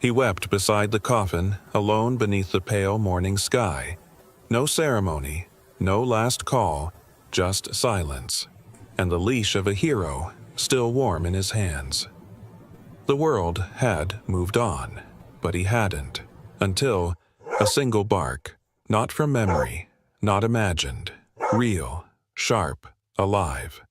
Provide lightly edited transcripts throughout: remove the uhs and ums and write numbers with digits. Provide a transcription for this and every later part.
He wept beside the coffin, alone beneath the pale morning sky. No ceremony, no last call, just silence, and the leash of a hero still warm in his hands. The world had moved on, but he hadn't, until a single bark, not from memory, not imagined, real, sharp, alive.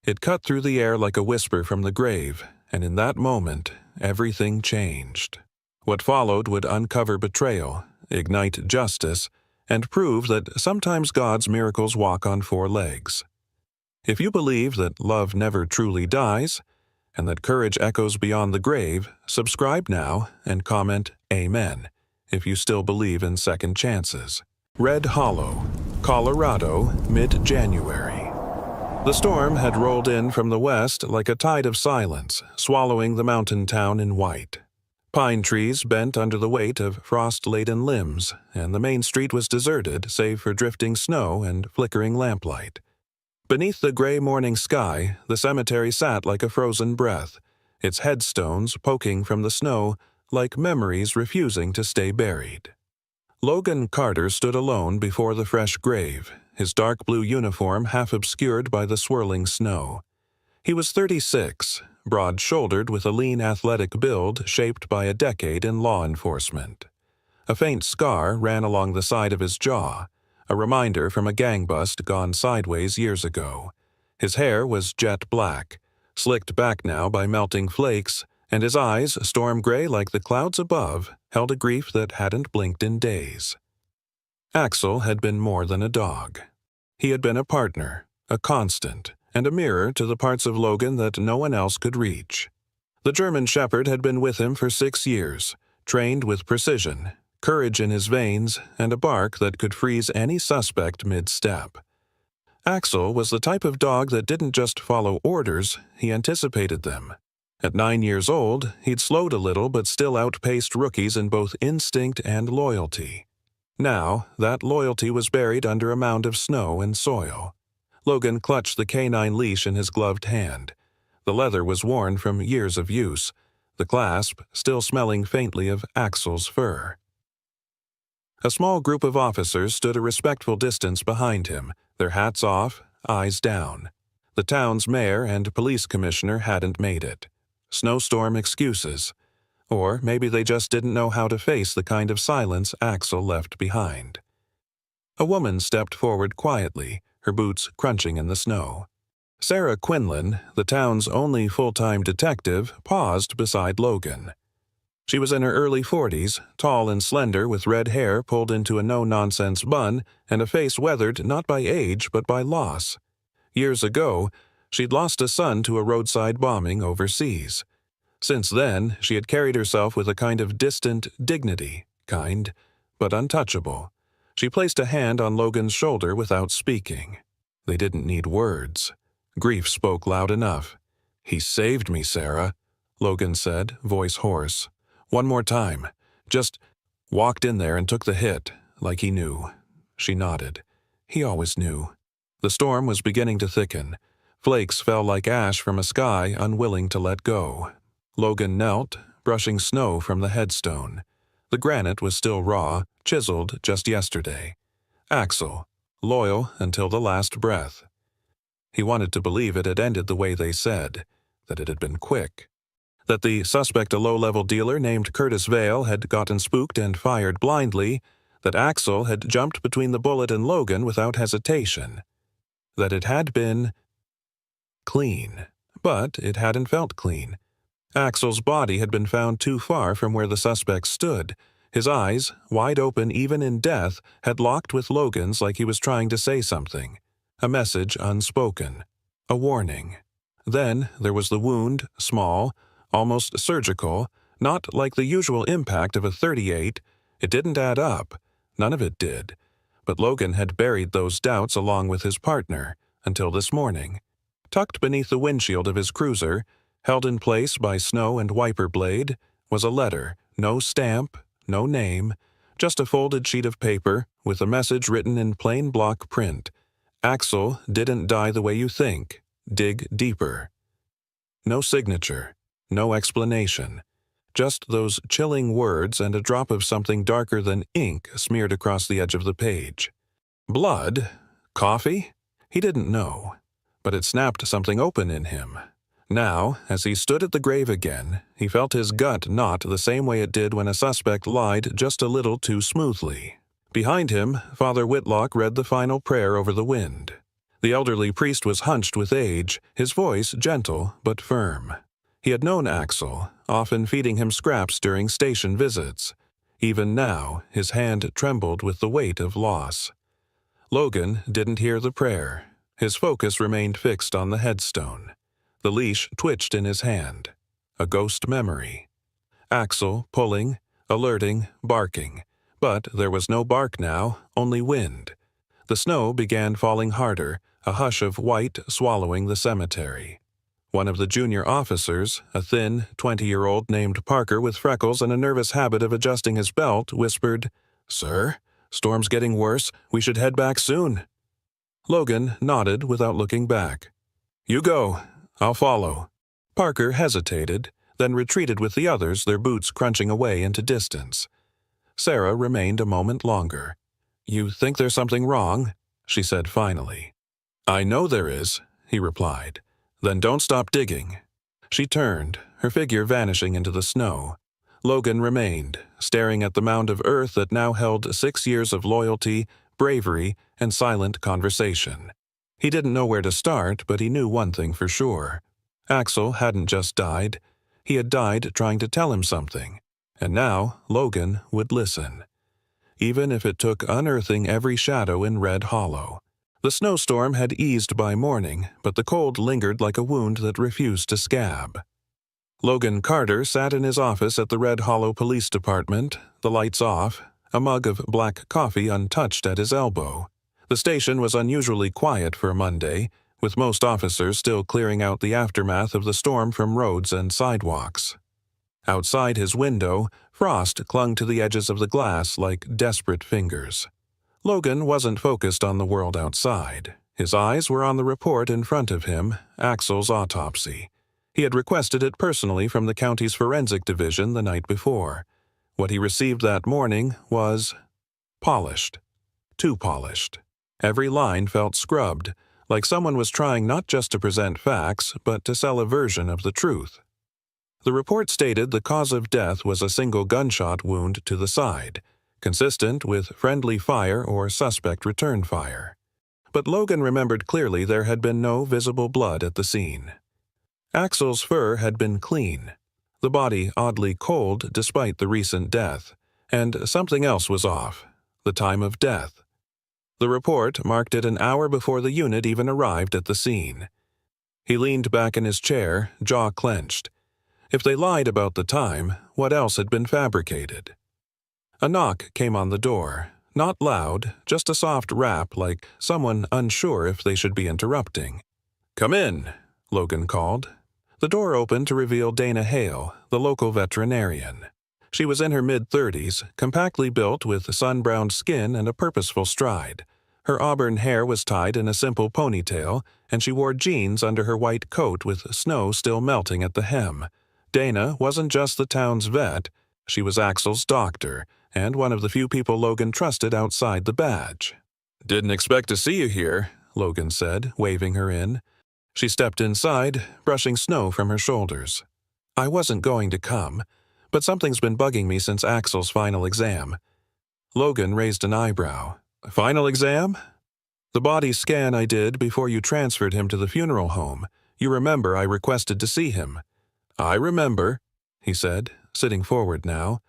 It cut through the air like a whisper from the grave, and in that moment, everything changed. What followed would uncover betrayal, ignite justice, and prove that sometimes God's miracles walk on four legs. If you believe that love never truly dies, and that courage echoes beyond the grave, subscribe now and comment Amen if you still believe in second chances. Red Hollow, Colorado, mid-January. The storm had rolled in from the west like a tide of silence, swallowing the mountain town in white. Pine trees bent under the weight of frost-laden limbs, and the main street was deserted save for drifting snow and flickering lamplight. Beneath the gray morning sky, the cemetery sat like a frozen breath, its headstones poking from the snow like memories refusing to stay buried. Logan Carter stood alone before the fresh grave, his dark blue uniform half obscured by the swirling snow. He was 36, broad-shouldered with a lean athletic build shaped by a decade in law enforcement. A faint scar ran along the side of his jaw, a reminder from a gang bust gone sideways years ago. His hair was jet black, slicked back now by melting flakes, and his eyes, storm gray like the clouds above, held a grief that hadn't blinked in days. Axel had been more than a dog. He had been a partner, a constant, and a mirror to the parts of Logan that no one else could reach. The German Shepherd had been with him for 6 years, trained with precision, courage in his veins, and a bark that could freeze any suspect mid-step. Axel was the type of dog that didn't just follow orders, he anticipated them. At 9 years old, he'd slowed a little but still outpaced rookies in both instinct and loyalty. Now, that loyalty was buried under a mound of snow and soil. Logan clutched the canine leash in his gloved hand. The leather was worn from years of use, the clasp still smelling faintly of Axel's fur. A small group of officers stood a respectful distance behind him, their hats off, eyes down. The town's mayor and police commissioner hadn't made it. Snowstorm excuses. Or maybe they just didn't know how to face the kind of silence Axel left behind. A woman stepped forward quietly, her boots crunching in the snow. Sarah Quinlan, the town's only full-time detective, paused beside Logan. She was in her early 40s, tall and slender with red hair pulled into a no-nonsense bun and a face weathered not by age but by loss. Years ago, she'd lost a son to a roadside bombing overseas. Since then, she had carried herself with a kind of distant dignity, kind, but untouchable. She placed a hand on Logan's shoulder without speaking. They didn't need words. Grief spoke loud enough. "He saved me, Sarah," Logan said, voice hoarse. "One more time. Just walked in there and took the hit, like he knew." She nodded. He always knew. The storm was beginning to thicken. Flakes fell like ash from a sky unwilling to let go. Logan knelt, brushing snow from the headstone. The granite was still raw, chiseled just yesterday. Axel, loyal until the last breath. He wanted to believe it had ended the way they said, that it had been quick. That the suspect, a low-level dealer named Curtis Vale, had gotten spooked and fired blindly, that Axel had jumped between the bullet and Logan without hesitation. That it had been clean, but it hadn't felt clean. Axel's body had been found too far from where the suspect stood. His eyes, wide open even in death, had locked with Logan's like he was trying to say something. A message unspoken. A warning. Then there was the wound, small, almost surgical, not like the usual impact of a .38. It didn't add up. None of it did. But Logan had buried those doubts along with his partner, until this morning. Tucked beneath the windshield of his cruiser, held in place by snow and wiper blade, was a letter, no stamp, no name, just a folded sheet of paper with a message written in plain block print. Axel didn't die the way you think. Dig deeper. No signature. No explanation. Just those chilling words and a drop of something darker than ink smeared across the edge of the page. Blood? Coffee? He didn't know. But it snapped something open in him. Now, as he stood at the grave again, he felt his gut knot the same way it did when a suspect lied just a little too smoothly. Behind him, Father Whitlock read the final prayer over the wind. The elderly priest was hunched with age, his voice gentle but firm. He had known Axel, often feeding him scraps during station visits. Even now, his hand trembled with the weight of loss. Logan didn't hear the prayer. His focus remained fixed on the headstone. The leash twitched in his hand. A ghost memory. Axel pulling, alerting, barking. But there was no bark now, only wind. The snow began falling harder, a hush of white swallowing the cemetery. One of the junior officers, a thin, 20-year-old named Parker with freckles and a nervous habit of adjusting his belt, whispered, "Sir, storm's getting worse. We should head back soon." Logan nodded without looking back. "You go. I'll follow." Parker hesitated, then retreated with the others, their boots crunching away into distance. Sarah remained a moment longer. "You think there's something wrong?" she said finally. "I know there is," he replied. "Then don't stop digging." She turned, her figure vanishing into the snow. Logan remained, staring at the mound of earth that now held 6 years of loyalty, bravery, and silent conversation. He didn't know where to start, but he knew one thing for sure. Axel hadn't just died. He had died trying to tell him something. And now Logan would listen. Even if it took unearthing every shadow in Red Hollow. The snowstorm had eased by morning, but the cold lingered like a wound that refused to scab. Logan Carter sat in his office at the Red Hollow Police Department, the lights off, a mug of black coffee untouched at his elbow. The station was unusually quiet for a Monday, with most officers still clearing out the aftermath of the storm from roads and sidewalks. Outside his window, frost clung to the edges of the glass like desperate fingers. Logan wasn't focused on the world outside. His eyes were on the report in front of him, Axel's autopsy. He had requested it personally from the county's forensic division the night before. What he received that morning was polished. Too polished. Every line felt scrubbed, like someone was trying not just to present facts, but to sell a version of the truth. The report stated the cause of death was a single gunshot wound to the side, consistent with friendly fire or suspect return fire. But Logan remembered clearly there had been no visible blood at the scene. Axel's fur had been clean, the body oddly cold despite the recent death, and something else was off, the time of death. The report marked it an hour before the unit even arrived at the scene. He leaned back in his chair, jaw clenched. If they lied about the time, what else had been fabricated? A knock came on the door, not loud, just a soft rap like someone unsure if they should be interrupting. "Come in," Logan called. The door opened to reveal Dana Hale, the local veterinarian. She was in her mid-30s, compactly built with sun-browned skin and a purposeful stride. Her auburn hair was tied in a simple ponytail, and she wore jeans under her white coat with snow still melting at the hem. Dana wasn't just the town's vet, she was Axel's doctor, and one of the few people Logan trusted outside the badge. "Didn't expect to see you here," Logan said, waving her in. She stepped inside, brushing snow from her shoulders. "I wasn't going to come, but something's been bugging me since Axel's final exam." Logan raised an eyebrow. "Final exam?" "The body scan I did before you transferred him to the funeral home. You remember I requested to see him." "I remember," he said, sitting forward now.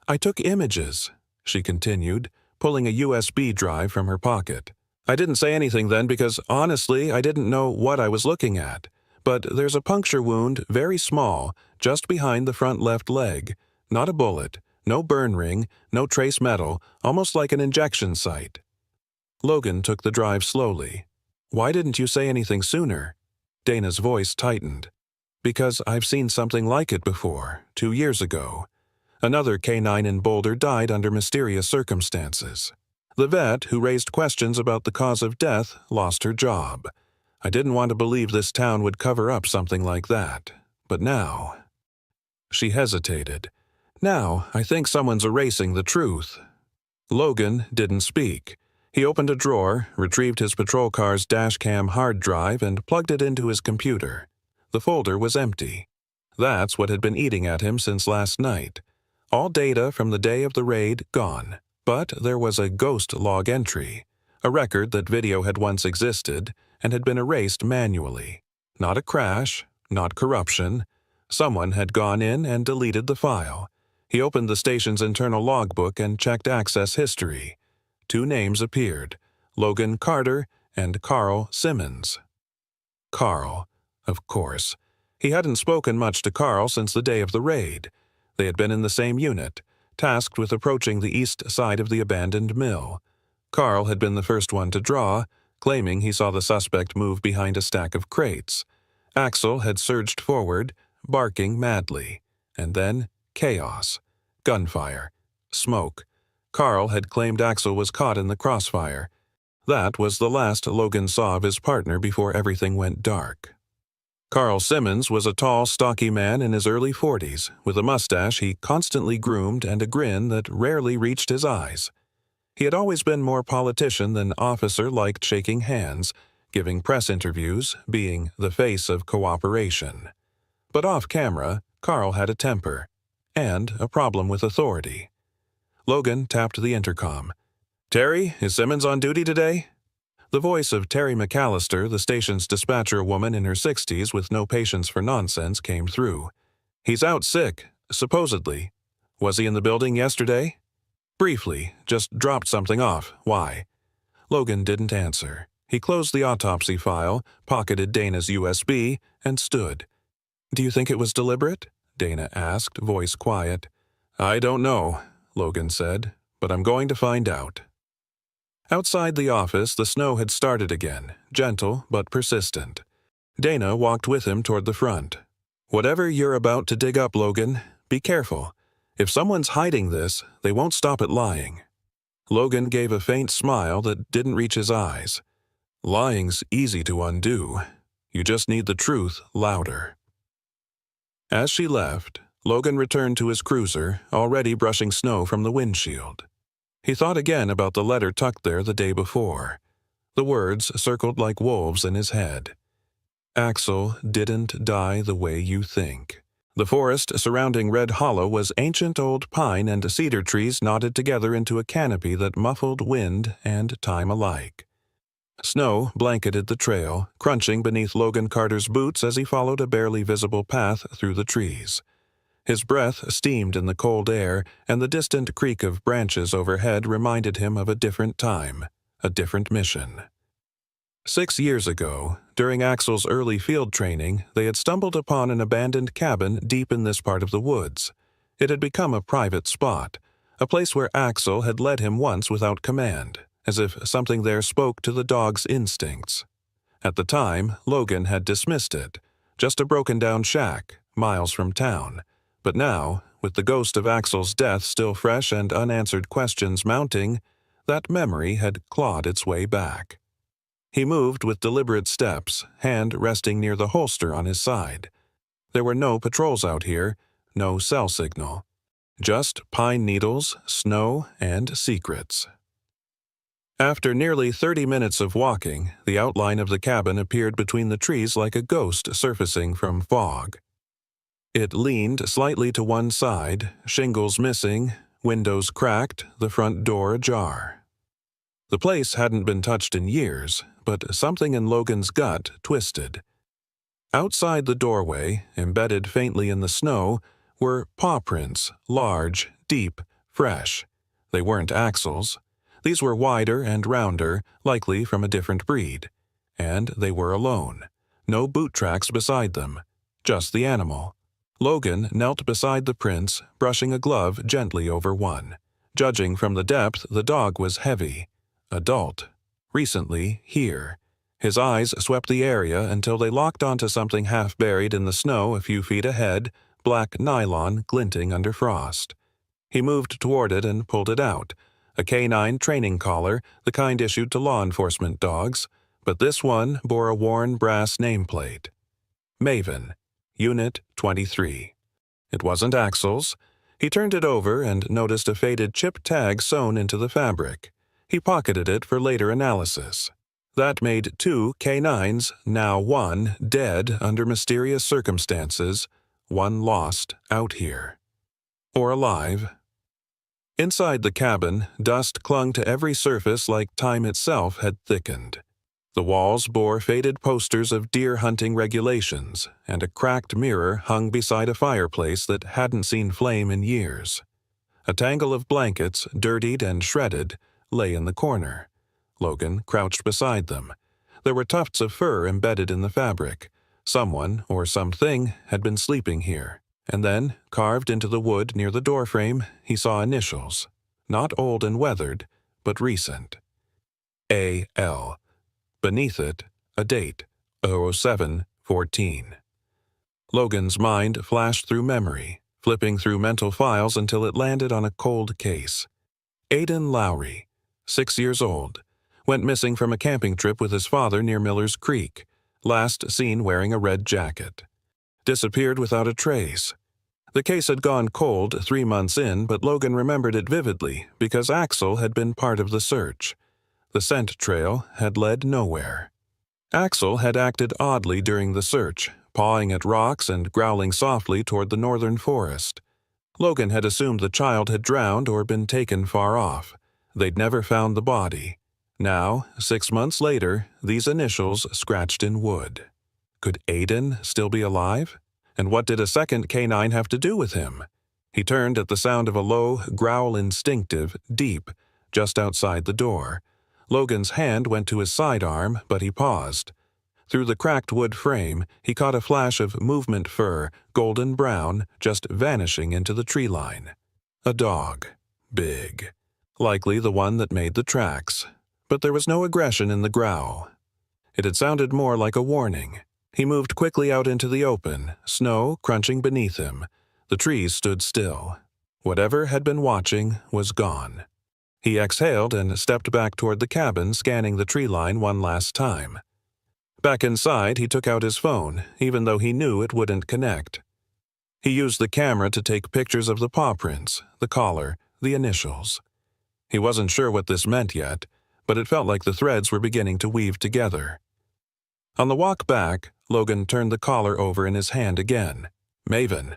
"I took images," she continued, pulling a USB drive from her pocket. "I didn't say anything then because, honestly, I didn't know what I was looking at. But there's a puncture wound, very small, just behind the front left leg. Not a bullet, no burn ring, no trace metal, almost like an injection site." Logan took the drive slowly. "Why didn't you say anything sooner?" Dana's voice tightened. "Because I've seen something like it before, 2 years ago. Another K-9 in Boulder died under mysterious circumstances. The vet who raised questions about the cause of death lost her job. I didn't want to believe this town would cover up something like that. But now—" She hesitated. Now, I think someone's erasing the truth." Logan didn't speak. He opened a drawer, retrieved his patrol car's dashcam hard drive, and plugged it into his computer. The folder was empty. That's what had been eating at him since last night. All data from the day of the raid gone. But there was a ghost log entry, a record that video had once existed and had been erased manually. Not a crash, not corruption. Someone had gone in and deleted the file. He opened the station's internal logbook and checked access history. 2 names appeared, Logan Carter and Carl Simmons. Carl, of course. He hadn't spoken much to Carl since the day of the raid. They had been in the same unit, tasked with approaching the east side of the abandoned mill. Carl had been the first one to draw, claiming he saw the suspect move behind a stack of crates. Axel had surged forward, barking madly. And then chaos. Gunfire. Smoke. Carl had claimed Axel was caught in the crossfire. That was the last Logan saw of his partner before everything went dark. Carl Simmons was a tall, stocky man in his early 40s, with a mustache he constantly groomed and a grin that rarely reached his eyes. He had always been more politician than officer, liked shaking hands, giving press interviews, being the face of cooperation. But off camera, Carl had a temper, and a problem with authority. Logan tapped the intercom. "Terry, is Simmons on duty today?" The voice of Terry McAllister, the station's dispatcher woman in her 60s with no patience for nonsense, came through. "He's out sick, supposedly. Was he in the building yesterday?" "Briefly, just dropped something off. Why?" Logan didn't answer. He closed the autopsy file, pocketed Dana's USB, and stood. "Do you think it was deliberate?" Dana asked, voice quiet. "I don't know," Logan said, "but I'm going to find out." Outside the office, the snow had started again, gentle but persistent. Dana walked with him toward the front. "Whatever you're about to dig up, Logan, be careful. If someone's hiding this, they won't stop at lying." Logan gave a faint smile that didn't reach his eyes. "Lying's easy to undo. You just need the truth louder." As she left, Logan returned to his cruiser, already brushing snow from the windshield. He thought again about the letter tucked there the day before. The words circled like wolves in his head. "Axel didn't die the way you think." The forest surrounding Red Hollow was ancient old pine and cedar trees knotted together into a canopy that muffled wind and time alike. Snow blanketed the trail, crunching beneath Logan Carter's boots as he followed a barely visible path through the trees. His breath steamed in the cold air, and the distant creak of branches overhead reminded him of a different time, a different mission. 6 years ago, during Axel's early field training, they had stumbled upon an abandoned cabin deep in this part of the woods. It had become a private spot, a place where Axel had led him once without command, as if something there spoke to the dog's instincts. At the time, Logan had dismissed it, just a broken-down shack, miles from town. But now, with the ghost of Axel's death still fresh and unanswered questions mounting, that memory had clawed its way back. He moved with deliberate steps, hand resting near the holster on his side. There were no patrols out here, no cell signal. Just pine needles, snow, and secrets. After nearly 30 minutes of walking, the outline of the cabin appeared between the trees like a ghost surfacing from fog. It leaned slightly to one side, shingles missing, windows cracked, the front door ajar. The place hadn't been touched in years, but something in Logan's gut twisted. Outside the doorway, embedded faintly in the snow, were paw prints, large, deep, fresh. They weren't Axel's. These were wider and rounder, likely from a different breed. And they were alone. No boot tracks beside them. Just the animal. Logan knelt beside the prints, brushing a glove gently over one. Judging from the depth, the dog was heavy. Adult. Recently here. His eyes swept the area until they locked onto something half buried in the snow a few feet ahead, black nylon glinting under frost. He moved toward it and pulled it out. A canine training collar, the kind issued to law enforcement dogs, but this one bore a worn brass nameplate. Maven. Unit 23. It wasn't Axel's. He turned it over and noticed a faded chip tag sewn into the fabric. He pocketed it for later analysis. That made 2 K9s, now 1, dead under mysterious circumstances, 1 lost out here. Or alive. Inside the cabin, dust clung to every surface like time itself had thickened. The walls bore faded posters of deer hunting regulations, and a cracked mirror hung beside a fireplace that hadn't seen flame in years. A tangle of blankets, dirtied and shredded, lay in the corner. Logan crouched beside them. There were tufts of fur embedded in the fabric. Someone, or something, had been sleeping here. And then, carved into the wood near the doorframe, he saw initials. Not old and weathered, but recent. A.L. Beneath it, a date, 07-14. Logan's mind flashed through memory, flipping through mental files until it landed on a cold case. Aidan Lowry, 6 years old, went missing from a camping trip with his father near Miller's Creek, last seen wearing a red jacket. Disappeared without a trace. The case had gone cold 3 months in, but Logan remembered it vividly because Axel had been part of the search. The scent trail had led nowhere. Axel had acted oddly during the search, pawing at rocks and growling softly toward the northern forest. Logan had assumed the child had drowned or been taken far off. They'd never found the body. Now, 6 months later, these initials scratched in wood. Could Aidan still be alive? And what did a second K9 have to do with him? He turned at the sound of a low growl, instinctive, deep, just outside the door. Logan's hand went to his sidearm, but he paused. Through the cracked wood frame, he caught a flash of movement fur, golden brown, just vanishing into the tree line. A dog. Big. Likely the one that made the tracks. But there was no aggression in the growl. It had sounded more like a warning. He moved quickly out into the open, snow crunching beneath him. The trees stood still. Whatever had been watching was gone. He exhaled and stepped back toward the cabin, scanning the tree line one last time. Back inside, he took out his phone, even though he knew it wouldn't connect. He used the camera to take pictures of the paw prints, the collar, the initials. He wasn't sure what this meant yet, but it felt like the threads were beginning to weave together. On the walk back, Logan turned the collar over in his hand again. Maven.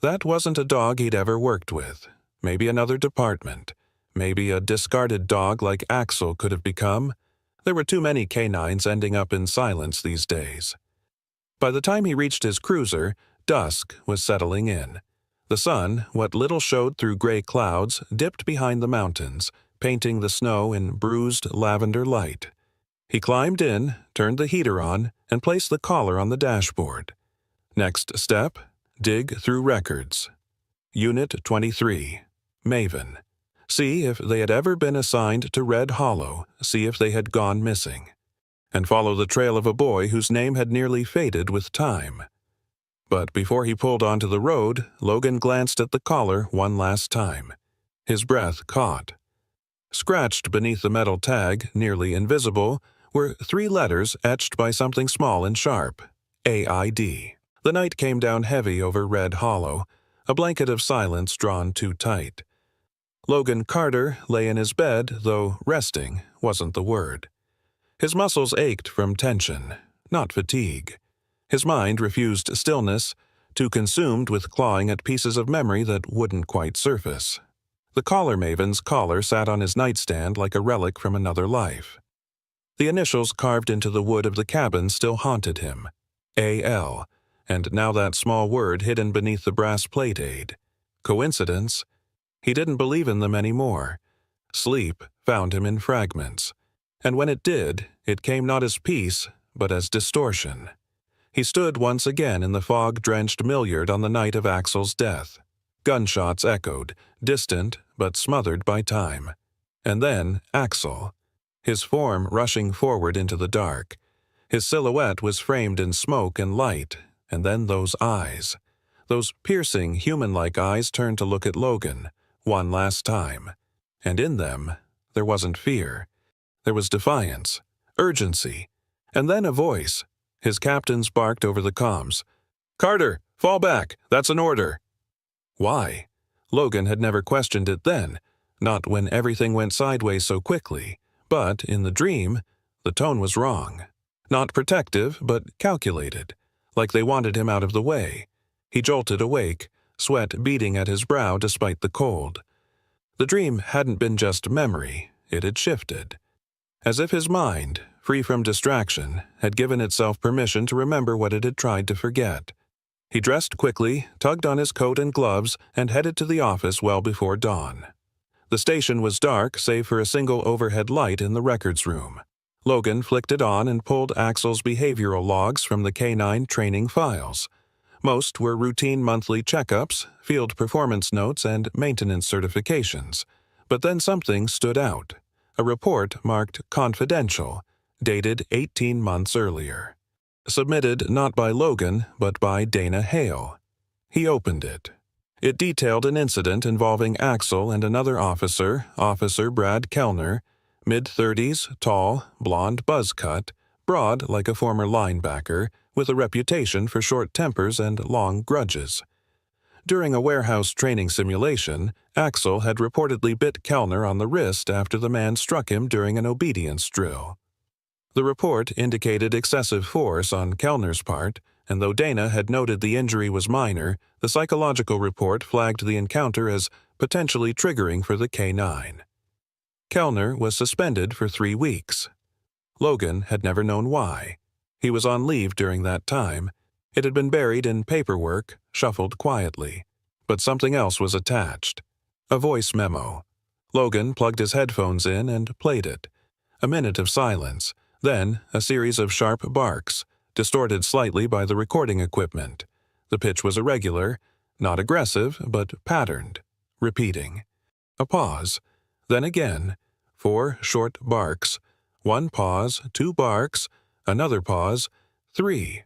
That wasn't a dog he'd ever worked with. Maybe another department. Maybe a discarded dog like Axel could have become. There were too many K9s ending up in silence these days. By the time he reached his cruiser, dusk was settling in. The sun, what little showed through gray clouds, dipped behind the mountains, painting the snow in bruised lavender light. He climbed in, turned the heater on, and placed the collar on the dashboard. Next step, dig through records. Unit 23. Maven. See if they had ever been assigned to Red Hollow, see if they had gone missing. And follow the trail of a boy whose name had nearly faded with time. But before he pulled onto the road, Logan glanced at the collar one last time. His breath caught. Scratched beneath the metal tag, nearly invisible, were 3 letters etched by something small and sharp. AID. The night came down heavy over Red Hollow, a blanket of silence drawn too tight. Logan Carter lay in his bed, though resting wasn't the word. His muscles ached from tension, not fatigue. His mind refused stillness, too consumed with clawing at pieces of memory that wouldn't quite surface. The collar maven's collar sat on his nightstand like a relic from another life. The initials carved into the wood of the cabin still haunted him. A.L., and now that small word hidden beneath the brass plate aid. Coincidence? He didn't believe in them anymore. Sleep found him in fragments. And when it did, it came not as peace, but as distortion. He stood once again in the fog-drenched milliard on the night of Axel's death. Gunshots echoed, distant but smothered by time. And then Axel. His form rushing forward into the dark. His silhouette was framed in smoke and light, and then those eyes. Those piercing, human-like eyes turned to look at Logan, one last time. And in them, there wasn't fear. There was defiance, urgency, and then a voice. His captains barked over the comms. "Carter, fall back! That's an order!" Why? Logan had never questioned it then, not when everything went sideways so quickly, but in the dream, the tone was wrong. Not protective, but calculated, like they wanted him out of the way. He jolted awake, sweat beading at his brow despite the cold. The dream hadn't been just memory, it had shifted. As if his mind, free from distraction, had given itself permission to remember what it had tried to forget. He dressed quickly, tugged on his coat and gloves, and headed to the office well before dawn. The station was dark save for a single overhead light in the records room. Logan flicked it on and pulled Axel's behavioral logs from the K9 training files. Most were routine monthly checkups, field performance notes, and maintenance certifications. But then something stood out. A report marked confidential, dated 18 months earlier. Submitted not by Logan, but by Dana Hale. He opened it. It detailed an incident involving Axel and another officer, Officer Brad Kellner, mid-30s, tall, blonde buzz cut, broad like a former linebacker, with a reputation for short tempers and long grudges. During a warehouse training simulation, Axel had reportedly bit Kellner on the wrist after the man struck him during an obedience drill. The report indicated excessive force on Kellner's part, and though Dana had noted the injury was minor, the psychological report flagged the encounter as potentially triggering for the K9. Kellner was suspended for 3 weeks. Logan had never known why. He was on leave during that time. It had been buried in paperwork, shuffled quietly. But something else was attached. A voice memo. Logan plugged his headphones in and played it. A minute of silence, then a series of sharp barks, distorted slightly by the recording equipment. The pitch was irregular, not aggressive, but patterned, repeating. A pause, then again, 4 short barks, 1 pause, 2 barks, another pause, 3.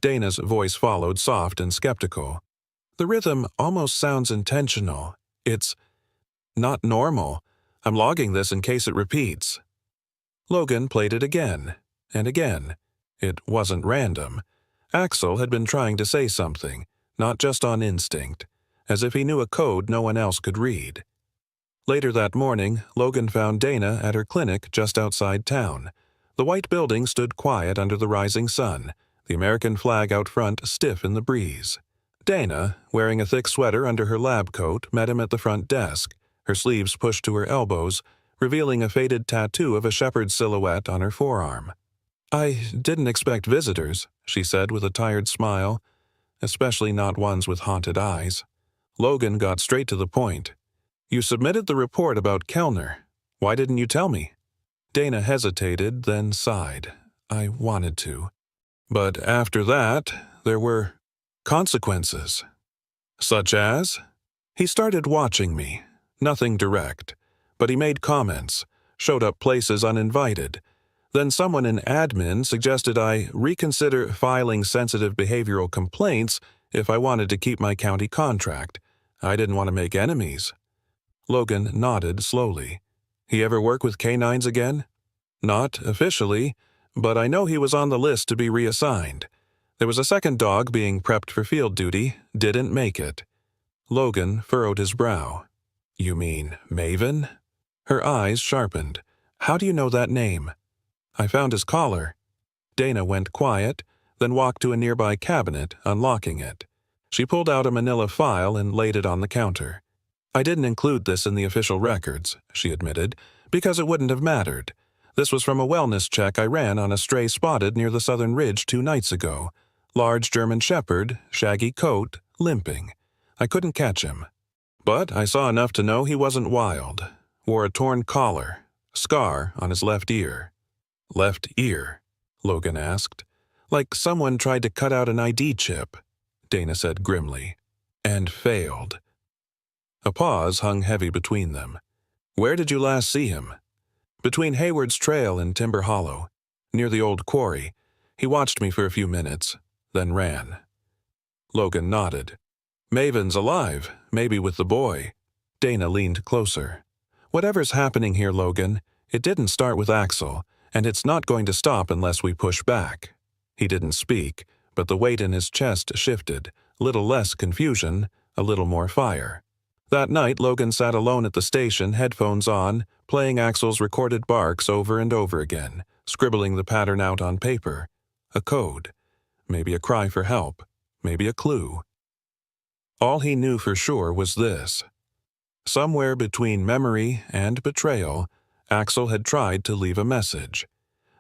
Dana's voice followed, soft and skeptical. The rhythm almost sounds intentional. It's not normal. I'm logging this in case it repeats. Logan played it again, and again. It wasn't random. Axel had been trying to say something, not just on instinct, as if he knew a code no one else could read. Later that morning, Logan found Dana at her clinic just outside town. The white building stood quiet under the rising sun, the American flag out front stiff in the breeze. Dana, wearing a thick sweater under her lab coat, met him at the front desk, her sleeves pushed to her elbows, revealing a faded tattoo of a shepherd's silhouette on her forearm. "I didn't expect visitors," she said with a tired smile, especially not ones with haunted eyes. Logan got straight to the point. "You submitted the report about Kellner. Why didn't you tell me?" Dana hesitated, then sighed. "I wanted to. But after that, there were consequences." "Such as?" "He started watching me. Nothing direct. But he made comments, showed up places uninvited. Then someone in admin suggested I reconsider filing sensitive behavioral complaints if I wanted to keep my county contract. I didn't want to make enemies." Logan nodded slowly. "He ever work with K9s again?" "Not officially, but I know he was on the list to be reassigned. There was a second dog being prepped for field duty, didn't make it." Logan furrowed his brow. "You mean Maven?" Her eyes sharpened. "How do you know that name?" "I found his collar." Dana went quiet, then walked to a nearby cabinet, unlocking it. She pulled out a manila file and laid it on the counter. "I didn't include this in the official records," she admitted, "because it wouldn't have mattered. This was from a wellness check I ran on a stray spotted near the southern ridge 2 nights ago. Large German shepherd, shaggy coat, limping. I couldn't catch him. But I saw enough to know he wasn't wild. Wore a torn collar, scar on his left ear." "Left ear?" Logan asked. "Like someone tried to cut out an ID chip," Dana said grimly. "And failed." A pause hung heavy between them. "Where did you last see him?" "Between Hayward's Trail and Timber Hollow, near the old quarry. He watched me for a few minutes, then ran." Logan nodded. "Maven's alive, maybe with the boy." Dana leaned closer. "Whatever's happening here, Logan, it didn't start with Axel, and it's not going to stop unless we push back." He didn't speak, but the weight in his chest shifted, little less confusion, a little more fire. That night, Logan sat alone at the station, headphones on, playing Axel's recorded barks over and over again, scribbling the pattern out on paper. A code. Maybe a cry for help. Maybe a clue. All he knew for sure was this. Somewhere between memory and betrayal, Axel had tried to leave a message.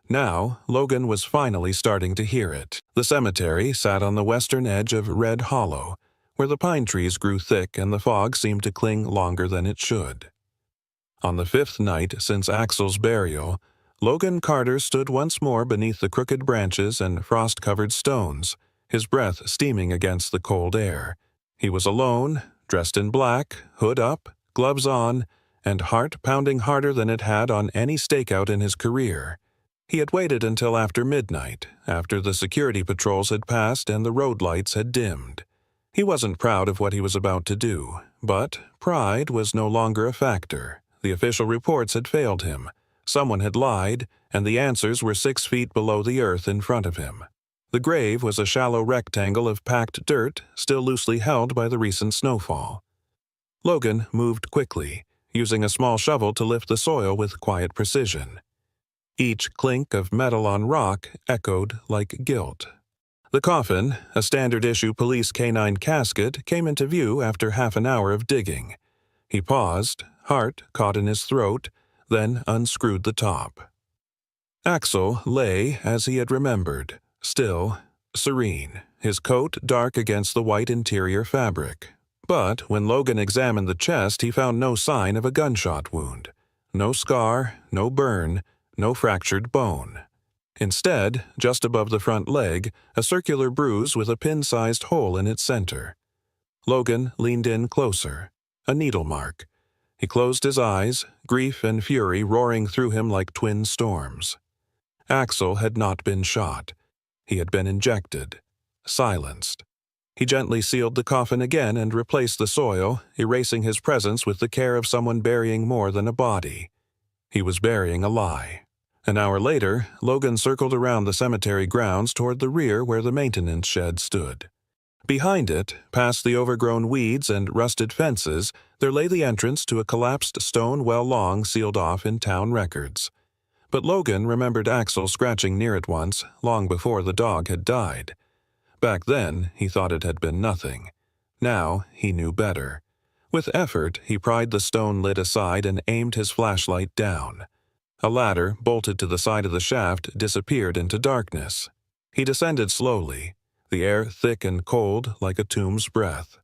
Now, Logan was finally starting to hear it. The cemetery sat on the western edge of Red Hollow, where the pine trees grew thick and the fog seemed to cling longer than it should. On the 5th night since Axel's burial, Logan Carter stood once more beneath the crooked branches and frost-covered stones, his breath steaming against the cold air. He was alone, dressed in black, hood up, gloves on, and heart pounding harder than it had on any stakeout in his career. He had waited until after midnight, after the security patrols had passed and the road lights had dimmed. He wasn't proud of what he was about to do, but pride was no longer a factor. The official reports had failed him. Someone had lied, and the answers were 6 feet below the earth in front of him. The grave was a shallow rectangle of packed dirt, still loosely held by the recent snowfall. Logan moved quickly, using a small shovel to lift the soil with quiet precision. Each clink of metal on rock echoed like guilt. The coffin, a standard-issue police canine casket, came into view after half an hour of digging. He paused, heart caught in his throat, then unscrewed the top. Axel lay as he had remembered, still, serene, his coat dark against the white interior fabric. But when Logan examined the chest, he found no sign of a gunshot wound. No scar, no burn, no fractured bone. Instead, just above the front leg, a circular bruise with a pin-sized hole in its center. Logan leaned in closer. A needle mark. He closed his eyes, grief and fury roaring through him like twin storms. Axel had not been shot. He had been injected. Silenced. He gently sealed the coffin again and replaced the soil, erasing his presence with the care of someone burying more than a body. He was burying a lie. An hour later, Logan circled around the cemetery grounds toward the rear where the maintenance shed stood. Behind it, past the overgrown weeds and rusted fences, there lay the entrance to a collapsed stone well long sealed off in town records. But Logan remembered Axel scratching near it once, long before the dog had died. Back then, he thought it had been nothing. Now, he knew better. With effort, he pried the stone lid aside and aimed his flashlight down. A ladder, bolted to the side of the shaft, disappeared into darkness. He descended slowly, the air thick and cold like a tomb's breath.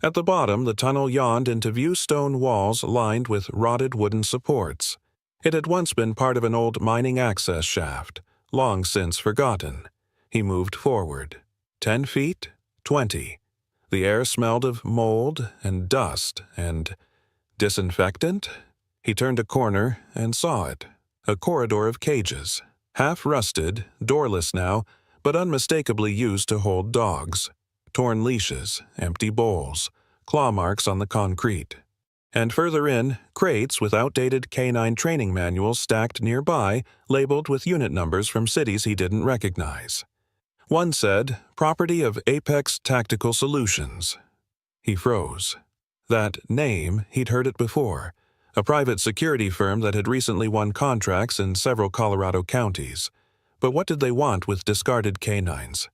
At the bottom, the tunnel yawned into view stone walls lined with rotted wooden supports. It had once been part of an old mining access shaft, long since forgotten. He moved forward. 10 feet, 20. The air smelled of mold and dust and disinfectant. He turned a corner and saw it. A corridor of cages, half-rusted, doorless now, but unmistakably used to hold dogs. Torn leashes, empty bowls, claw marks on the concrete. And further in, crates with outdated canine training manuals stacked nearby, labeled with unit numbers from cities he didn't recognize. One said, "Property of Apex Tactical Solutions." He froze. That name, he'd heard it before. A private security firm that had recently won contracts in several Colorado counties. But what did they want with discarded canines?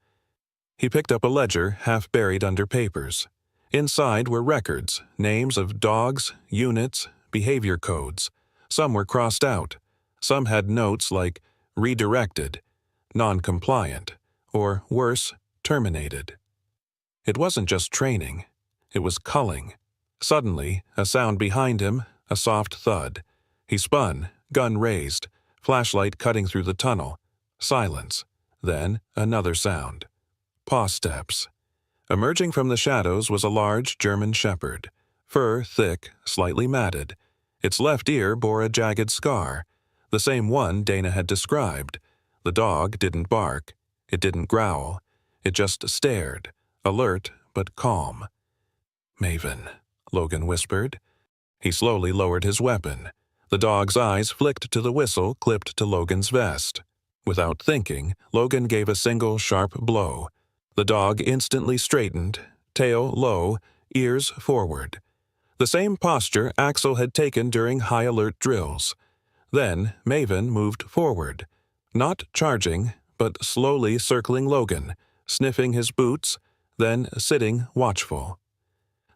He picked up a ledger half buried under papers. Inside were records, names of dogs, units, behavior codes. Some were crossed out. Some had notes like redirected, non-compliant, or worse, terminated. It wasn't just training. It was culling. Suddenly, a sound behind him, a soft thud. He spun, gun raised, flashlight cutting through the tunnel. Silence. Then another sound. Paw steps. Emerging from the shadows was a large German shepherd, fur thick, slightly matted. Its left ear bore a jagged scar, the same one Dana had described. The dog didn't bark. It didn't growl. It just stared, alert but calm. "Maven," Logan whispered. He slowly lowered his weapon. The dog's eyes flicked to the whistle clipped to Logan's vest. Without thinking, Logan gave a single sharp blow. The dog instantly straightened, tail low, ears forward. the same posture Axel had taken during high-alert drills. Then Maven moved forward, not charging, but slowly circling Logan, sniffing his boots, then sitting watchful.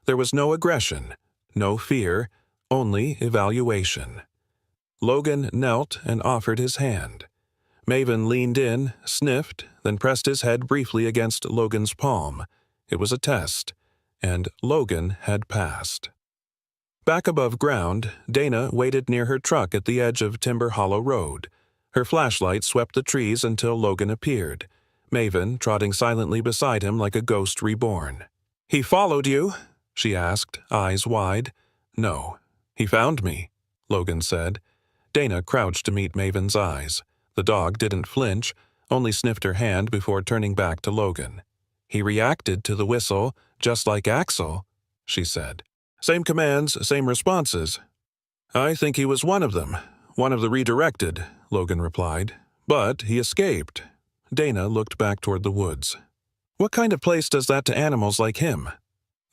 There was no aggression, no fear, only evaluation. Logan knelt and offered his hand. Maven leaned in, sniffed, then pressed his head briefly against Logan's palm. It was a test, and Logan had passed. Back above ground, Dana waited near her truck at the edge of Timber Hollow Road. Her flashlight swept the trees until Logan appeared, Maven trotting silently beside him like a ghost reborn. "He followed you?" she asked, eyes wide. "No. He found me," Logan said. Dana crouched to meet Maven's eyes. The dog didn't flinch, only sniffed her hand before turning back to Logan. "He reacted to the whistle, just like Axel," she said. "Same commands, same responses." "I think he was one of them, one of the redirected," Logan replied. "But he escaped." Dana looked back toward the woods. "What kind of place does that to animals like him?"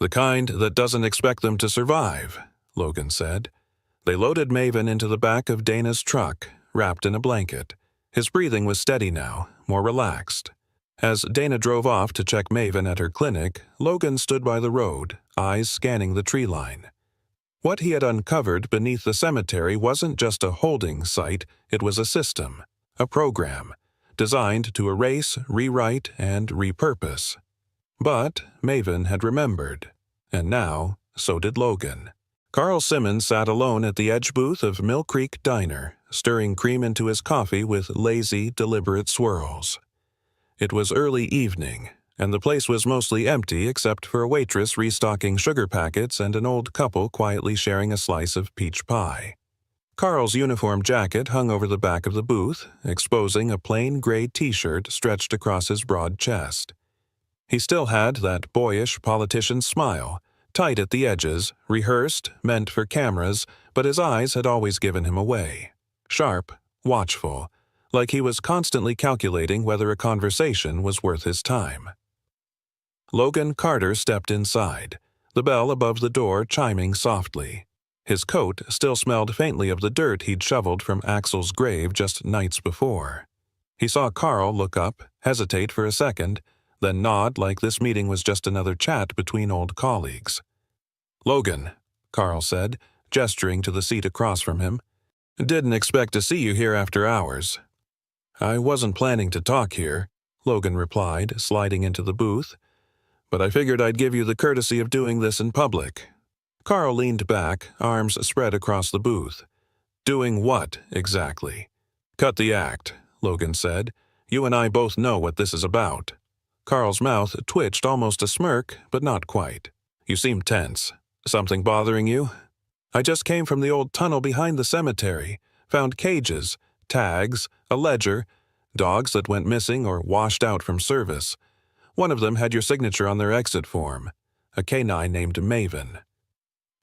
"The kind that doesn't expect them to survive," Logan said. They loaded Maven into the back of Dana's truck, wrapped in a blanket. His breathing was steady now, more relaxed. As Dana drove off to check Maven at her clinic, Logan stood by the road, eyes scanning the tree line. What he had uncovered beneath the cemetery wasn't just a holding site, it was a system, a program, designed to erase, rewrite, and repurpose. But Maven had remembered, and now so did Logan. Carl Simmons sat alone at the edge booth of Mill Creek Diner, stirring cream into his coffee with lazy, deliberate swirls. It was early evening, and the place was mostly empty except for a waitress restocking sugar packets and an old couple quietly sharing a slice of peach pie. Carl's uniform jacket hung over the back of the booth, exposing a plain gray t-shirt stretched across his broad chest. He still had that boyish politician's smile, tight at the edges, rehearsed, meant for cameras, but his eyes had always given him away. Sharp, watchful, like he was constantly calculating whether a conversation was worth his time. Logan Carter stepped inside, the bell above the door chiming softly. His coat still smelled faintly of the dirt he'd shoveled from Axel's grave just nights before. He saw Carl look up, hesitate for a second, then nod like this meeting was just another chat between old colleagues. "Logan," Carl said, gesturing to the seat across from him. "Didn't expect to see you here after hours." "I wasn't planning to talk here," Logan replied, sliding into the booth. "But I figured I'd give you the courtesy of doing this in public." Carl leaned back, arms spread across the booth. "Doing what, exactly?" "Cut the act," Logan said. "You and I both know what this is about." Carl's mouth twitched almost a smirk, but not quite. "You seem tense. Something bothering you?" "I just came from the old tunnel behind the cemetery. Found cages, tags, a ledger, dogs that went missing or washed out from service. One of them had your signature on their exit form, a canine named Maven."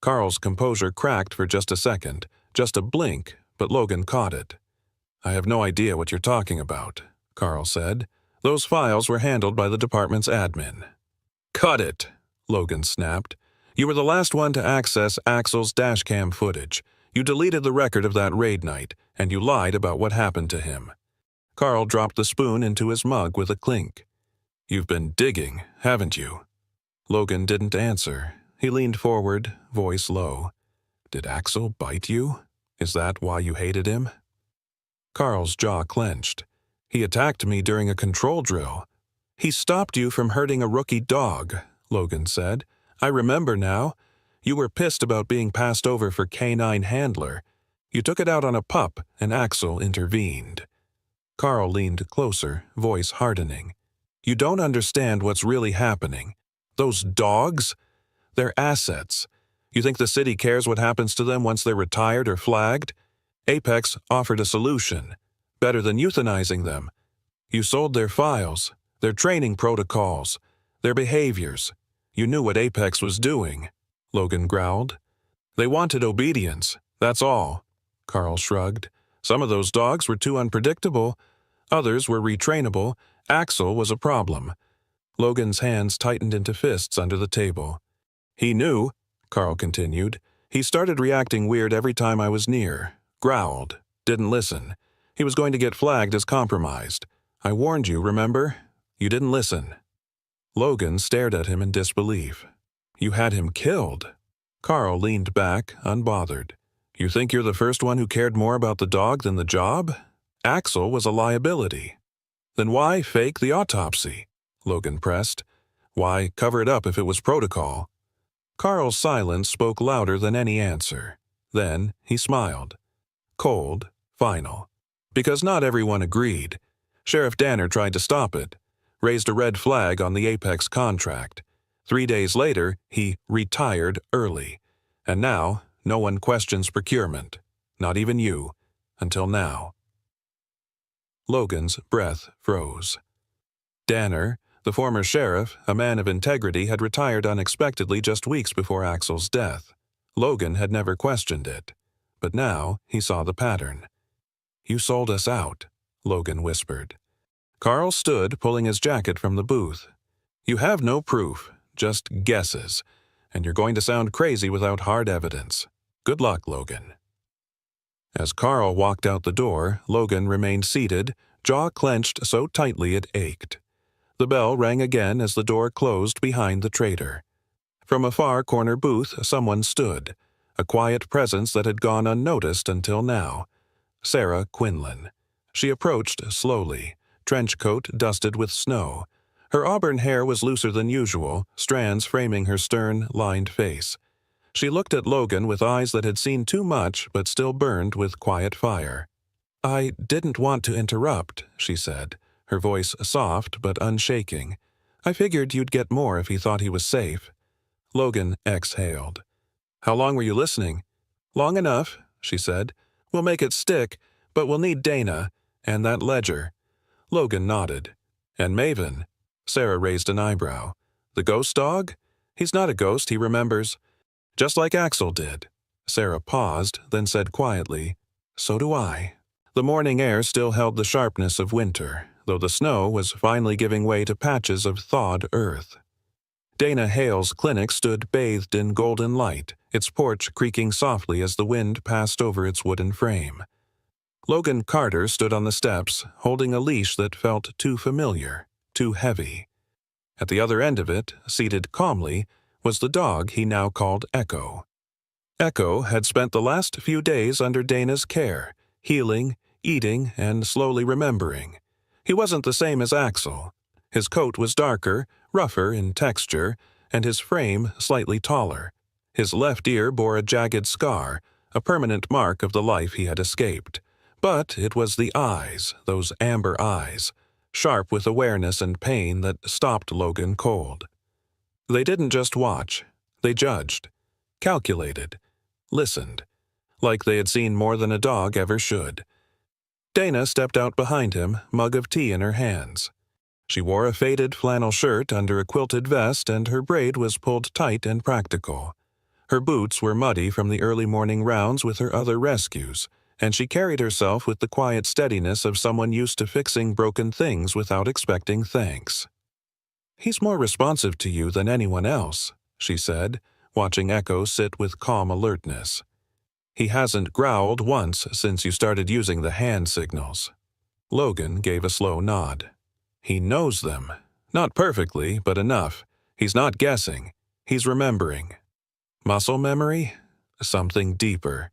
Carl's composure cracked for just a second, just a blink, but Logan caught it. "I have no idea what you're talking about," Carl said. "Those files were handled by the department's admin." "Cut it," Logan snapped. "You were the last one to access Axel's dashcam footage. You deleted the record of that raid night, and you lied about what happened to him." Carl dropped the spoon into his mug with a clink. "You've been digging, haven't you?" Logan didn't answer. He leaned forward, voice low. "Did Axel bite you? Is that why you hated him?" Carl's jaw clenched. "He attacked me during a control drill." "He stopped you from hurting a rookie dog," Logan said. "I remember now. You were pissed about being passed over for canine handler. You took it out on a pup, and Axel intervened." Carl leaned closer, voice hardening. "You don't understand what's really happening. Those dogs? They're assets. You think the city cares what happens to them once they're retired or flagged? Apex offered a solution. Better than euthanizing them. You sold their files, their training protocols, their behaviors. You knew what Apex was doing," Logan growled. "They wanted obedience, that's all." Carl shrugged. "Some of those dogs were too unpredictable. Others were retrainable. Axel was a problem." Logan's hands tightened into fists under the table. "He knew," Carl continued. "He started reacting weird every time I was near. Growled. Didn't listen. He was going to get flagged as compromised. I warned you, remember? You didn't listen." Logan stared at him in disbelief. "You had him killed." Carl leaned back, unbothered. "You think you're the first one who cared more about the dog than the job? Axel was a liability." "Then why fake the autopsy?" Logan pressed. "Why cover it up if it was protocol?" Carl's silence spoke louder than any answer. Then he smiled. Cold, final. Because not everyone agreed. Sheriff Danner tried to stop it, raised a red flag on the Apex contract. 3 days later, he retired early. And now, no one questions procurement. Not even you. Until now. Logan's breath froze. Danner, the former sheriff, a man of integrity, had retired unexpectedly just weeks before Axel's death. Logan had never questioned it. But now he saw the pattern. "You sold us out," Logan whispered. Carl stood, pulling his jacket from the booth. "You have no proof, just guesses, and you're going to sound crazy without hard evidence. Good luck, Logan." As Carl walked out the door, Logan remained seated, jaw clenched so tightly it ached. The bell rang again as the door closed behind the trader. From a far corner booth, someone stood, a quiet presence that had gone unnoticed until now. Sarah Quinlan. She approached slowly, trench coat dusted with snow. Her auburn hair was looser than usual, strands framing her stern, lined face. She looked at Logan with eyes that had seen too much but still burned with quiet fire. "I didn't want to interrupt," she said, her voice soft but unshaking. "I figured you'd get more if he thought he was safe." Logan exhaled. "How long were you listening?" "Long enough," she said. "We'll make it stick, but we'll need Dana, and that ledger." Logan nodded. "And Maven?" Sarah raised an eyebrow. "The ghost dog? He's not a ghost, he remembers. Just like Axel did." Sarah paused, then said quietly, "So do I." The morning air still held the sharpness of winter, though the snow was finally giving way to patches of thawed earth. Dana Hale's clinic stood bathed in golden light, its porch creaking softly as the wind passed over its wooden frame. Logan Carter stood on the steps, holding a leash that felt too familiar, too heavy. At the other end of it, seated calmly, was the dog he now called Echo. Echo had spent the last few days under Dana's care, healing, eating, and slowly remembering. He wasn't the same as Axel. His coat was darker, rougher in texture, and his frame slightly taller. His left ear bore a jagged scar, a permanent mark of the life he had escaped. But it was the eyes, those amber eyes, sharp with awareness and pain, that stopped Logan cold. They didn't just watch. They judged, calculated, listened, like they had seen more than a dog ever should. Dana stepped out behind him, mug of tea in her hands. She wore a faded flannel shirt under a quilted vest, and her braid was pulled tight and practical. Her boots were muddy from the early morning rounds with her other rescues, and she carried herself with the quiet steadiness of someone used to fixing broken things without expecting thanks. "He's more responsive to you than anyone else," she said, watching Echo sit with calm alertness. "He hasn't growled once since you started using the hand signals." Logan gave a slow nod. "He knows them. Not perfectly, but enough. He's not guessing. He's remembering." "Muscle memory? Something deeper."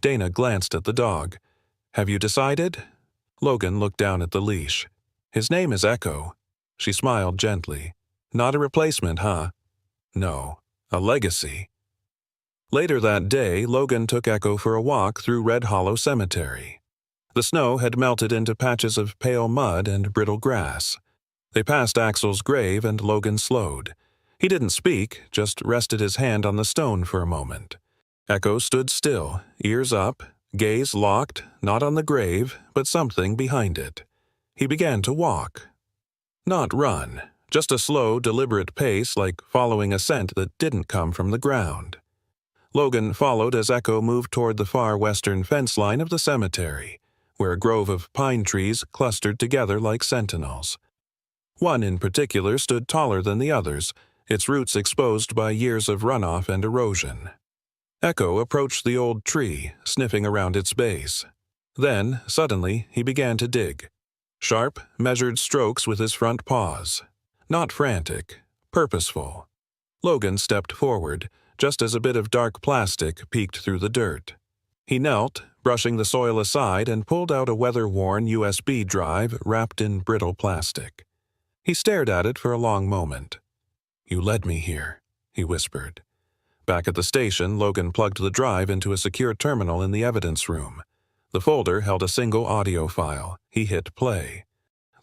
Dana glanced at the dog. "Have you decided?" Logan looked down at the leash. "His name is Echo." She smiled gently. "Not a replacement, huh?" "No. A legacy." Later that day, Logan took Echo for a walk through Red Hollow Cemetery. The snow had melted into patches of pale mud and brittle grass. They passed Axel's grave, and Logan slowed. He didn't speak, just rested his hand on the stone for a moment. Echo stood still, ears up, gaze locked, not on the grave, but something behind it. He began to walk. Not run, just a slow, deliberate pace, like following a scent that didn't come from the ground. Logan followed as Echo moved toward the far western fence line of the cemetery, where a grove of pine trees clustered together like sentinels. One in particular stood taller than the others, its roots exposed by years of runoff and erosion. Echo approached the old tree, sniffing around its base. Then, suddenly, he began to dig. Sharp, measured strokes with his front paws. Not frantic, purposeful. Logan stepped forward, just as a bit of dark plastic peeked through the dirt. He knelt, brushing the soil aside, and pulled out a weather-worn USB drive wrapped in brittle plastic. He stared at it for a long moment. "You led me here," he whispered. Back at the station, Logan plugged the drive into a secure terminal in the evidence room. The folder held a single audio file. He hit play.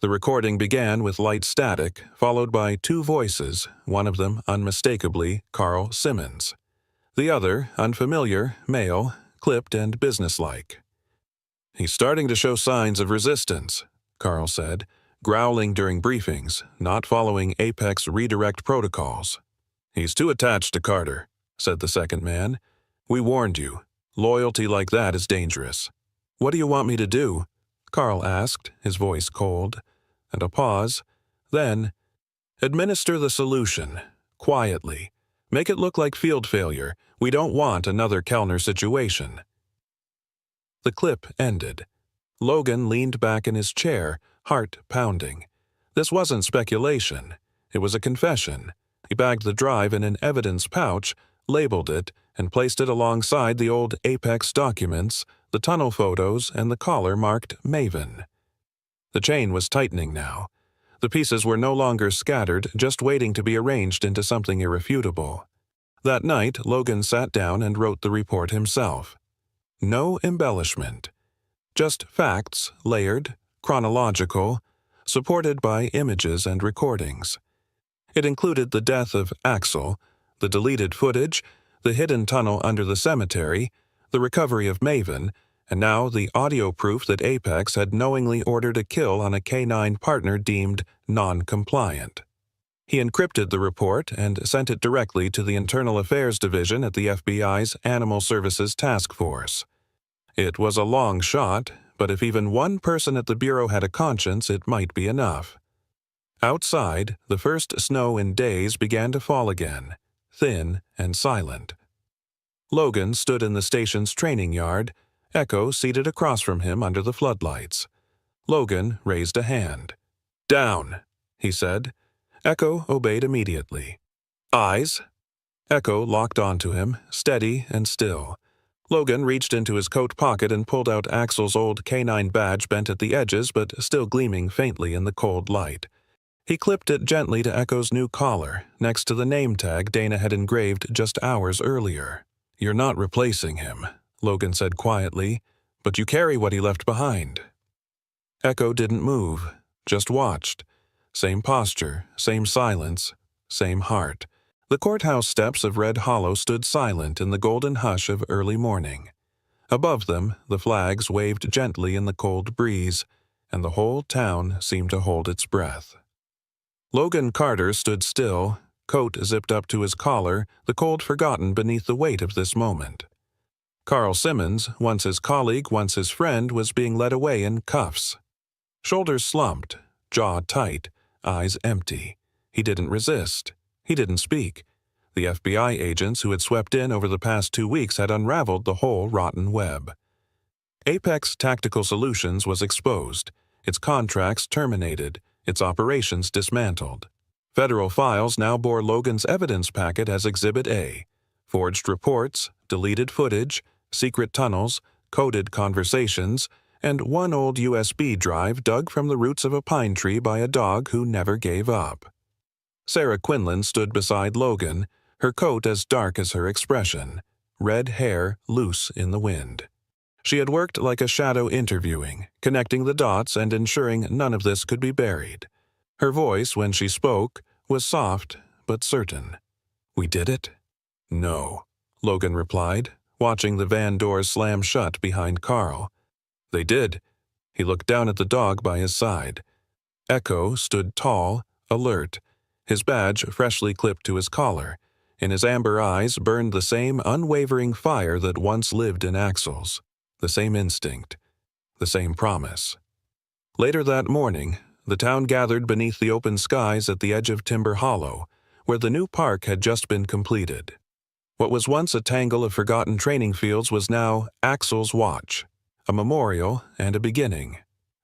The recording began with light static, followed by two voices, one of them unmistakably Carl Simmons. The other, unfamiliar, male, clipped and businesslike. "He's starting to show signs of resistance," Carl said, growling during briefings, not following Apex redirect protocols. "He's too attached to Carter," said the second man. "We warned you. Loyalty like that is dangerous." "What do you want me to do?" Carl asked, his voice cold. And a pause. Then, "Administer the solution. Quietly. Make it look like field failure. We don't want another Kellner situation." The clip ended. Logan leaned back in his chair, heart pounding. This wasn't speculation. It was a confession. He bagged the drive in an evidence pouch, labeled it, and placed it alongside the old Apex documents, the tunnel photos, and the collar marked Maven. The chain was tightening now. The pieces were no longer scattered, just waiting to be arranged into something irrefutable. That night, Logan sat down and wrote the report himself. No embellishment. Just facts, layered, chronological, supported by images and recordings. It included the death of Axel, the deleted footage, the hidden tunnel under the cemetery, the recovery of Maven, and now the audio proof that Apex had knowingly ordered a kill on a K9 partner deemed non-compliant. He encrypted the report and sent it directly to the Internal Affairs Division at the FBI's Animal Services Task Force. It was a long shot, but if even one person at the Bureau had a conscience, it might be enough. Outside, the first snow in days began to fall again, thin and silent. Logan stood in the station's training yard, Echo seated across from him under the floodlights. Logan raised a hand. "Down," he said. Echo obeyed immediately. "Eyes." Echo locked onto him, steady and still. Logan reached into his coat pocket and pulled out Axel's old K9 badge bent at the edges but still gleaming faintly in the cold light. He clipped it gently to Echo's new collar, next to the name tag Dana had engraved just hours earlier. "You're not replacing him," Logan said quietly, "but you carry what he left behind." Echo didn't move, just watched. Same posture, same silence, same heart. The courthouse steps of Red Hollow stood silent in the golden hush of early morning. Above them, the flags waved gently in the cold breeze, and the whole town seemed to hold its breath. Logan Carter stood still, coat zipped up to his collar, the cold forgotten beneath the weight of this moment. Carl Simmons, once his colleague, once his friend, was being led away in cuffs. Shoulders slumped, jaw tight, eyes empty. He didn't resist. He didn't speak. The FBI agents who had swept in over the past 2 weeks had unraveled the whole rotten web. Apex Tactical Solutions was exposed, its contracts terminated, its operations dismantled. Federal files now bore Logan's evidence packet as Exhibit A: forged reports, deleted footage, secret tunnels, coded conversations, and one old USB drive dug from the roots of a pine tree by a dog who never gave up. Sarah Quinlan stood beside Logan, her coat as dark as her expression, red hair loose in the wind. She had worked like a shadow interviewing, connecting the dots and ensuring none of this could be buried. Her voice, when she spoke, was soft but certain. "We did it?" "No," Logan replied, watching the van doors slam shut behind Carl. "They did." He looked down at the dog by his side. Echo stood tall, alert, his badge freshly clipped to his collar. In his amber eyes burned the same unwavering fire that once lived in Axel's, the same instinct, the same promise. Later that morning, the town gathered beneath the open skies at the edge of Timber Hollow, where the new park had just been completed. What was once a tangle of forgotten training fields was now Axel's Watch, a memorial and a beginning.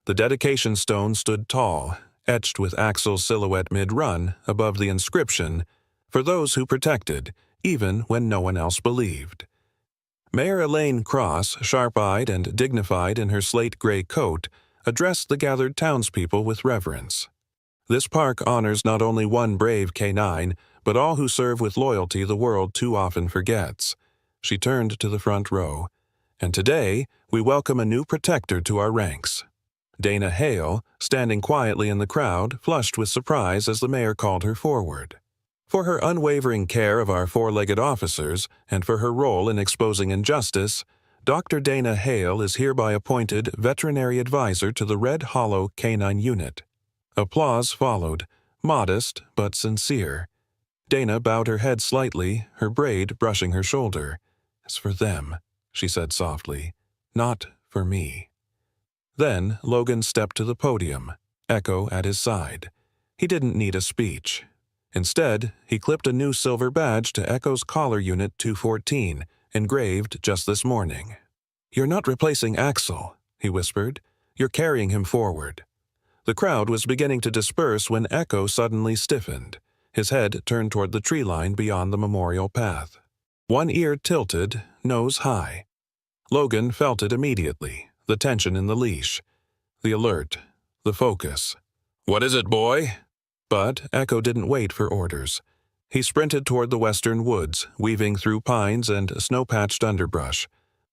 The dedication stone stood tall, etched with Axel's silhouette mid-run above the inscription, "For those who protected, even when no one else believed." Mayor Elaine Cross, sharp-eyed and dignified in her slate-gray coat, addressed the gathered townspeople with reverence. This park honors not only one brave canine, but all who serve with loyalty the world too often forgets. She turned to the front row. And today, we welcome a new protector to our ranks. Dana Hale, standing quietly in the crowd, flushed with surprise as the mayor called her forward. For her unwavering care of our four-legged officers and for her role in exposing injustice, Dr. Dana Hale is hereby appointed veterinary advisor to the Red Hollow Canine Unit. Applause followed, modest but sincere. Dana bowed her head slightly, her braid brushing her shoulder. "It's for them," she said softly, "not for me." Then Logan stepped to the podium, Echo at his side. He didn't need a speech. Instead, he clipped a new silver badge to Echo's collar unit 214, engraved just this morning. "You're not replacing Axel," he whispered. "You're carrying him forward." The crowd was beginning to disperse when Echo suddenly stiffened, his head turned toward the tree line beyond the memorial path. One ear tilted, nose high. Logan felt it immediately, the tension in the leash, the alert, the focus. "What is it, boy?" But Echo didn't wait for orders. He sprinted toward the western woods, weaving through pines and snow-patched underbrush.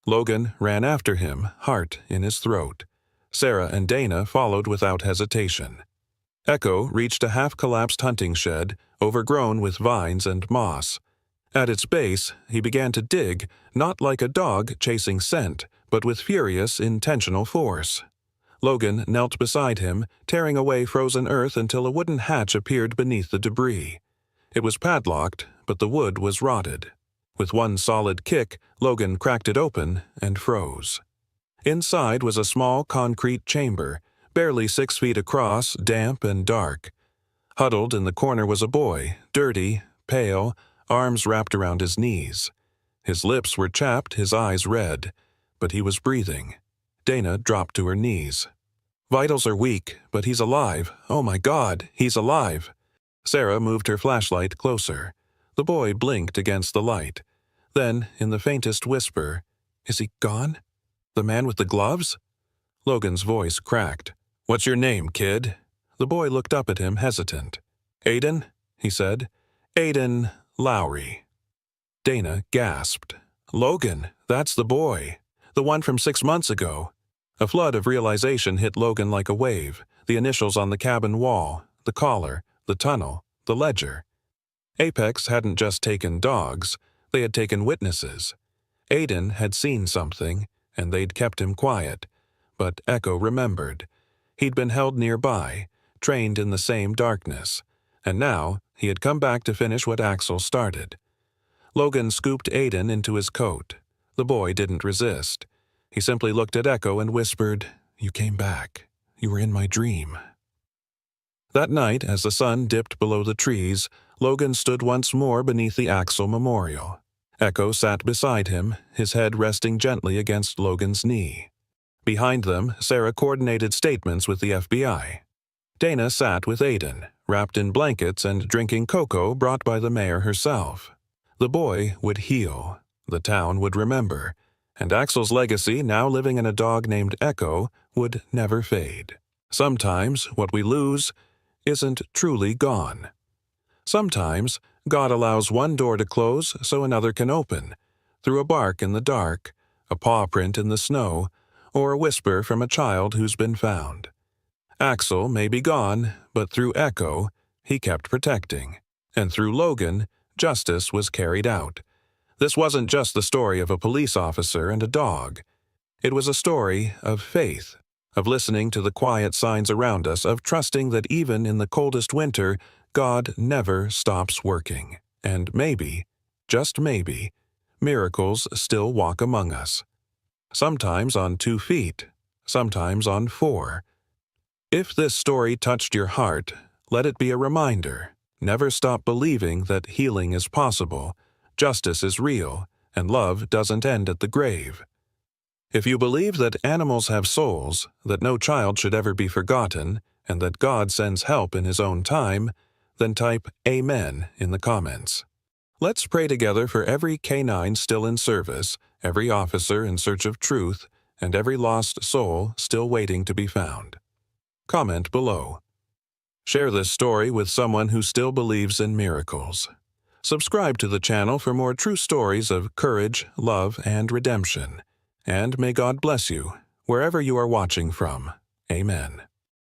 Logan ran after him, heart in his throat. Sarah and Dana followed without hesitation. Echo reached a half-collapsed hunting shed, overgrown with vines and moss. At its base, he began to dig, not like a dog chasing scent, but with furious, intentional force. Logan knelt beside him, tearing away frozen earth until a wooden hatch appeared beneath the debris. It was padlocked, but the wood was rotted. With one solid kick, Logan cracked it open and froze. Inside was a small concrete chamber, barely 6 feet across, damp and dark. Huddled in the corner was a boy, dirty, pale, arms wrapped around his knees. His lips were chapped, his eyes red, but he was breathing. Dana dropped to her knees. "Vitals are weak, but he's alive. Oh my God, he's alive." Sarah moved her flashlight closer. The boy blinked against the light. Then, in the faintest whisper, "Is he gone? The man with the gloves?" Logan's voice cracked. "What's your name, kid?" The boy looked up at him, hesitant. "Aiden," he said. "Aiden Lowry." Dana gasped. "Logan, that's the boy. The one from 6 months ago." A flood of realization hit Logan like a wave, the initials on the cabin wall, the collar, the tunnel, the ledger. Apex hadn't just taken dogs, they had taken witnesses. Aiden had seen something, and they'd kept him quiet. But Echo remembered. He'd been held nearby, trained in the same darkness, and now he had come back to finish what Axel started. Logan scooped Aiden into his coat. The boy didn't resist. He simply looked at Echo and whispered, "You came back. You were in my dream." That night, as the sun dipped below the trees, Logan stood once more beneath the Axel memorial. Echo sat beside him, his head resting gently against Logan's knee. Behind them, Sarah coordinated statements with the FBI. Dana sat with Aiden, wrapped in blankets and drinking cocoa brought by the mayor herself. The boy would heal. The town would remember. And Axel's legacy, now living in a dog named Echo, would never fade. Sometimes what we lose isn't truly gone. Sometimes God allows one door to close so another can open, through a bark in the dark, a paw print in the snow, or a whisper from a child who's been found. Axel may be gone, but through Echo, he kept protecting. And through Logan, justice was carried out. This wasn't just the story of a police officer and a dog. It was a story of faith, of listening to the quiet signs around us, of trusting that even in the coldest winter, God never stops working. And maybe, just maybe, miracles still walk among us. Sometimes on 2 feet, sometimes on 4. If this story touched your heart, let it be a reminder. Never stop believing that healing is possible, justice is real, and love doesn't end at the grave. If you believe that animals have souls, that no child should ever be forgotten, and that God sends help in His own time, then type Amen in the comments. Let's pray together for every K9 still in service, every officer in search of truth, and every lost soul still waiting to be found. Comment below. Share this story with someone who still believes in miracles. Subscribe to the channel for more true stories of courage, love, and redemption. And may God bless you, wherever you are watching from. Amen.